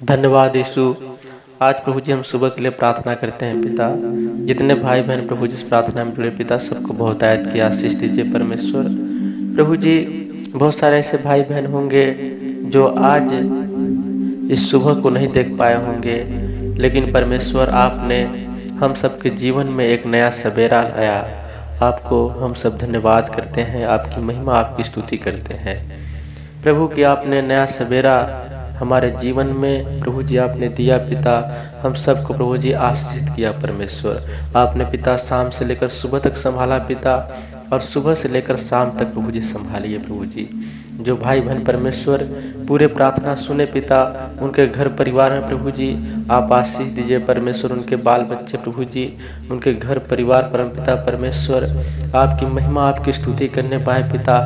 धन्यवाद यीशु। आज प्रभु जी हम सुबह के लिए प्रार्थना करते हैं पिता। जितने भाई बहन प्रभु जी इस प्रार्थना में जुड़े पिता, सबको बहुतायत की आशीष दीजिए परमेश्वर। प्रभु जी बहुत सारे ऐसे भाई बहन होंगे जो आज इस सुबह को नहीं देख पाए होंगे, लेकिन परमेश्वर आपने हम सबके जीवन में एक नया सवेरा लाया। आपको हम सब धन्यवाद करते हैं, आपकी महिमा आपकी स्तुति करते हैं प्रभु कि आपने नया सवेरा हमारे जीवन में प्रभु जी आपने दिया पिता। हम सबको प्रभु जी आशीषित किया परमेश्वर। आपने पिता शाम से लेकर सुबह तक संभाला पिता, और सुबह से लेकर शाम तक प्रभु जी संभालिए प्रभु जी। जो भाई बहन परमेश्वर पूरे प्रार्थना सुने पिता, उनके घर परिवार में प्रभु जी आप आशीष दीजिए परमेश्वर। उनके बाल बच्चे प्रभु जी, उनके घर परिवार परमपिता परमेश्वर आपकी महिमा आपकी स्तुति करने पाए पिता।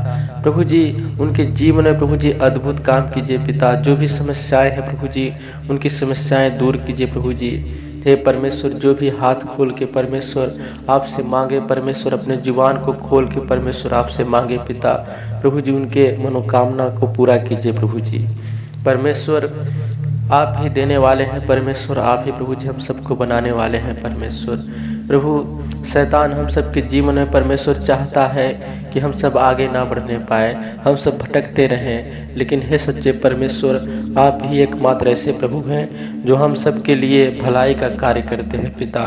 प्रभु जी उनके जीवन में प्रभु जी अद्भुत काम कीजिए पिता। जो भी समस्याएं हैं प्रभु जी, उनकी समस्याएं दूर कीजिए प्रभु जी। हे परमेश्वर जो भी हाथ खोल के परमेश्वर आपसे मांगे परमेश्वर, अपने जुबान को खोल के परमेश्वर आपसे मांगे पिता। प्रभु जी उनके मनोकामना को पूरा कीजिए प्रभु जी। परमेश्वर आप ही देने वाले हैं परमेश्वर, आप ही प्रभु जी हम सबको बनाने वाले हैं परमेश्वर। प्रभु शैतान हम सबके जीवन में परमेश्वर चाहता है कि हम सब आगे ना बढ़ने पाए, हम सब भटकते रहें, लेकिन हे सच्चे परमेश्वर आप ही एकमात्र ऐसे प्रभु हैं जो हम सब के लिए भलाई का कार्य करते हैं पिता।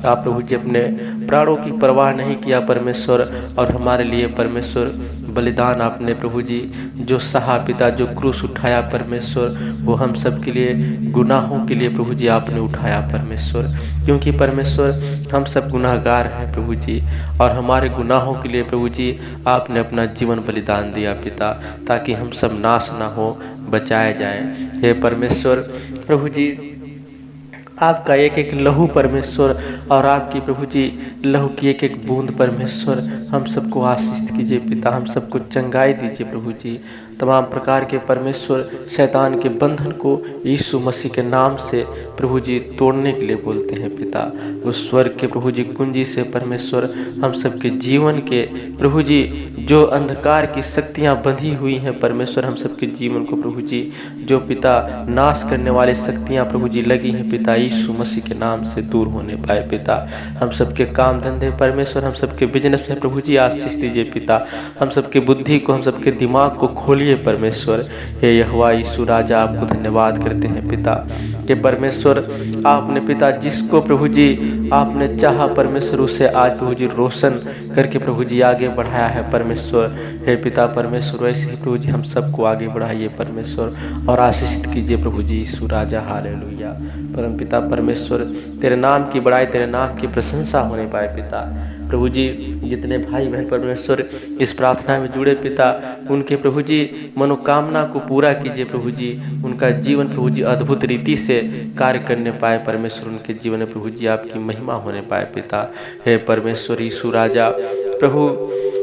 आप प्रभु जी अपने प्राणों की परवाह नहीं किया परमेश्वर, और हमारे लिए परमेश्वर बलिदान आपने प्रभु जी जो सहा पिता, जो क्रूस उठाया परमेश्वर, वो हम सब के लिए गुनाहों के लिए प्रभु जी आपने उठाया परमेश्वर। क्योंकि परमेश्वर हम सब गुनाहगार हैं प्रभु जी, और हमारे गुनाहों के लिए प्रभु जी आपने अपना जीवन बलिदान दिया पिता, ताकि हम सब नाश ना हो, बचाए जाएं। हे परमेश्वर प्रभु जी आपका एक एक लहू परमेश्वर, और आपकी प्रभु जी लहू की एक एक बूंद परमेश्वर हम सबको आशीष कीजिए पिता। हम सबको चंगाई दीजिए प्रभु जी। तमाम प्रकार के परमेश्वर शैतान के बंधन को यीशु मसीह के नाम से प्रभु जी तोड़ने के लिए बोलते हैं पिता। उस स्वर्ग के प्रभु जी कुंजी से परमेश्वर हम सबके जीवन के प्रभु जी जो अंधकार की शक्तियां बंधी हुई हैं परमेश्वर, हम सबके जीवन को प्रभु जी जो पिता नाश करने वाली शक्तियां प्रभु जी लगी हैं पिता, यीशु मसीह के नाम से दूर होने पाए पिता। हम सबके काम धंधे परमेश्वर, हम सबके बिजनेस में प्रभु जी आशीष दीजिए पिता। हम सबके बुद्धि को, हम सबके दिमाग को खोलिए परमेश्वर। हे यहोवा यीशु राजा आपको धन्यवाद करते हैं पिता कि परमेश्वर आपने पिता जिसको प्रभु जी आपने चाहा परमेश्वर, उसे आज प्रभु जी रोशन करके प्रभु जी आगे बढ़ाया है परमेश्वर। हे पिता परमेश्वर वैसे ही प्रभु जी हम सबको आगे बढ़ाइए परमेश्वर, और आशीषित कीजिए प्रभु जी यीशु राजा। हालेलुया। परम पिता परमेश्वर तेरे नाम की बड़ाई, तेरे नाम की प्रशंसा होने पाए पिता। प्रभु जी जितने भाई बहन परमेश्वर इस प्रार्थना में जुड़े पिता, उनके प्रभु जी मनोकामना को पूरा कीजिए प्रभु जी। उनका जीवन प्रभु जी अद्भुत रीति से कार्य करने पाए परमेश्वर। उनके जीवन में प्रभु जी आपकी महिमा होने पाए पिता। हे परमेश्वर यीशु राजा प्रभु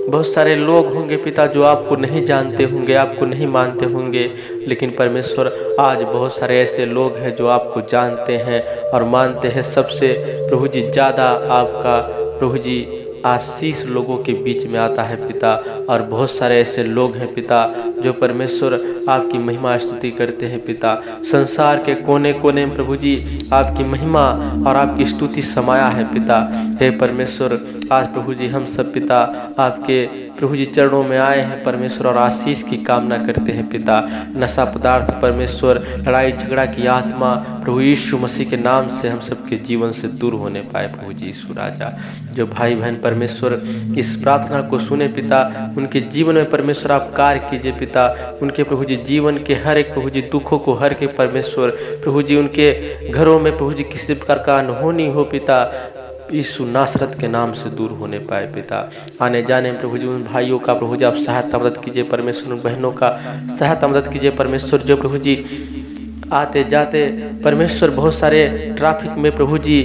बहुत सारे लोग होंगे पिता जो आपको नहीं जानते होंगे, आपको नहीं मानते होंगे, लेकिन परमेश्वर आज बहुत सारे ऐसे लोग हैं जो आपको जानते हैं और मानते हैं। सबसे प्रभु जी ज़्यादा आपका प्रभु जी आशीष लोगों के बीच में आता है पिता, और बहुत सारे ऐसे लोग हैं पिता जो परमेश्वर आपकी महिमा स्तुति करते हैं पिता। संसार के कोने कोने में प्रभु जी आपकी महिमा और आपकी स्तुति समाया है पिता। हे परमेश्वर आज प्रभु जी हम सब पिता आपके प्रभु जी चरणों में आए हैं परमेश्वर, और आशीष की कामना करते हैं पिता। नशा पदार्थ परमेश्वर, लड़ाई झगड़ा की आत्मा प्रभु यीशु मसीह के नाम से हम सबके जीवन से दूर होने पाए प्रभु जी यीशु राजा। जो भाई बहन परमेश्वर इस प्रार्थना को सुने पिता, उनके जीवन में परमेश्वर आप कार्य कीजिए पिता। उनके प्रभु जी जीवन के हर एक प्रभु जी दुखों को हर के परमेश्वर प्रभु जी उनके घरों में प्रभु जी किसी प्रकार का अनहोनी हो पिता, यीशु नासरत के नाम से दूर होने पाए पिता। आने जाने में प्रभु जी उन भाइयों का प्रभु जी आप सहायता मदद कीजिए परमेश्वर, उन बहनों का सहायता मदद कीजिए परमेश्वर जो प्रभु जी आते जाते परमेश्वर बहुत सारे ट्रैफिक में प्रभु जी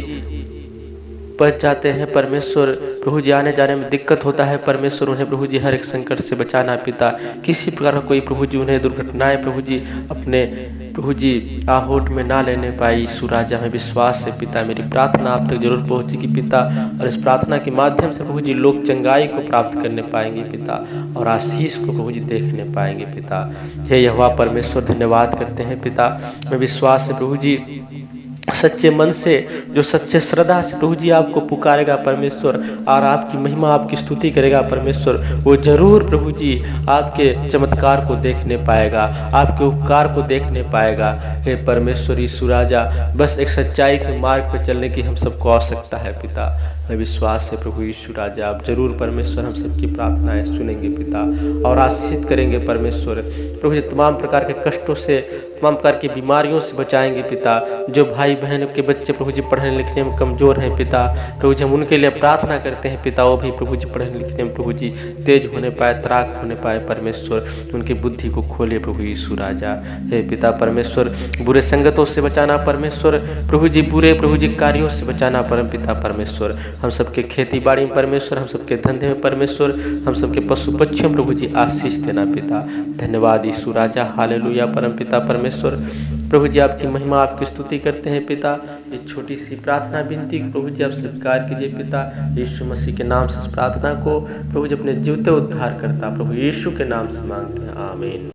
बच जाते हैं परमेश्वर। प्रभु जी आने जाने में दिक्कत होता है परमेश्वर, उन्हें प्रभु जी हर एक संकट से बचाना पिता। किसी प्रकार का कोई प्रभु जी उन्हें दुर्घटनाएं प्रभु जी अपने प्रभु जी आहट में ना लेने पाई यीशु राजा, हमें विश्वास है पिता मेरी प्रार्थना आप तक जरूर पहुंचेगी पिता, और इस प्रार्थना के माध्यम से प्रभु जी लोग चंगाई को प्राप्त करने पाएंगे पिता, और आशीष को प्रभु जी देखने पाएंगे पिता। हे यहोवा परमेश्वर धन्यवाद करते हैं पिता, मैं विश्वास है प्रभु जी सच्चे मन से, जो सच्चे श्रद्धा से प्रभु जी आपको पुकारेगा परमेश्वर, और आपकी महिमा आपकी स्तुति करेगा परमेश्वर, वो जरूर प्रभु जी आपके चमत्कार को देखने पाएगा, आपके उपकार को देखने पाएगा। हे परमेश्वर यीशु राजा, बस एक सच्चाई के मार्ग पर चलने की हम सबको आवश्यकता है पिता। मैं विश्वास है प्रभु यीशु राजा, आप जरूर परमेश्वर हम सबकी प्रार्थनाएं सुनेंगे पिता, और आशीषित करेंगे परमेश्वर। प्रभु जी तमाम प्रकार के कष्टों से, तमाम प्रकार की बीमारियों से बचाएंगे पिता। जो भाई बहन के बच्चे प्रभु जी पढ़ने लिखने में कमजोर हैं पिता, प्रभु जी हम उनके लिए प्रार्थना करते हैं पिता, वो भी प्रभु जी पढ़ने लिखने में प्रभु जी तेज होने पाए, तराक होने पाए परमेश्वर, उनकी बुद्धि को खोले प्रभु यीशु राजा। हे पिता परमेश्वर, बुरे संगतों से बचाना परमेश्वर, प्रभु जी बुरे प्रभु जी कार्यों से बचाना परम पिता परमेश्वर, हम सबके खेती बाड़ी में परमेश्वर, हम सबके धंधे में परमेश्वर, हम सबके पशु पक्षियों में प्रभु जी आशीष देना पिता। धन्यवाद यीशु राजा, हालेलुया परम पिता परमेश्वर। प्रभु जी आपकी महिमा आपकी स्तुति करते हैं पिता। इस छोटी सी प्रार्थना विनती प्रभु जी आप स्वीकार कीजिए पिता, यीशु मसीह के नाम से इस प्रार्थना को प्रभु जी अपने जीवते उद्धार करता प्रभु यीशु के नाम से मांगते हैं, आमीन।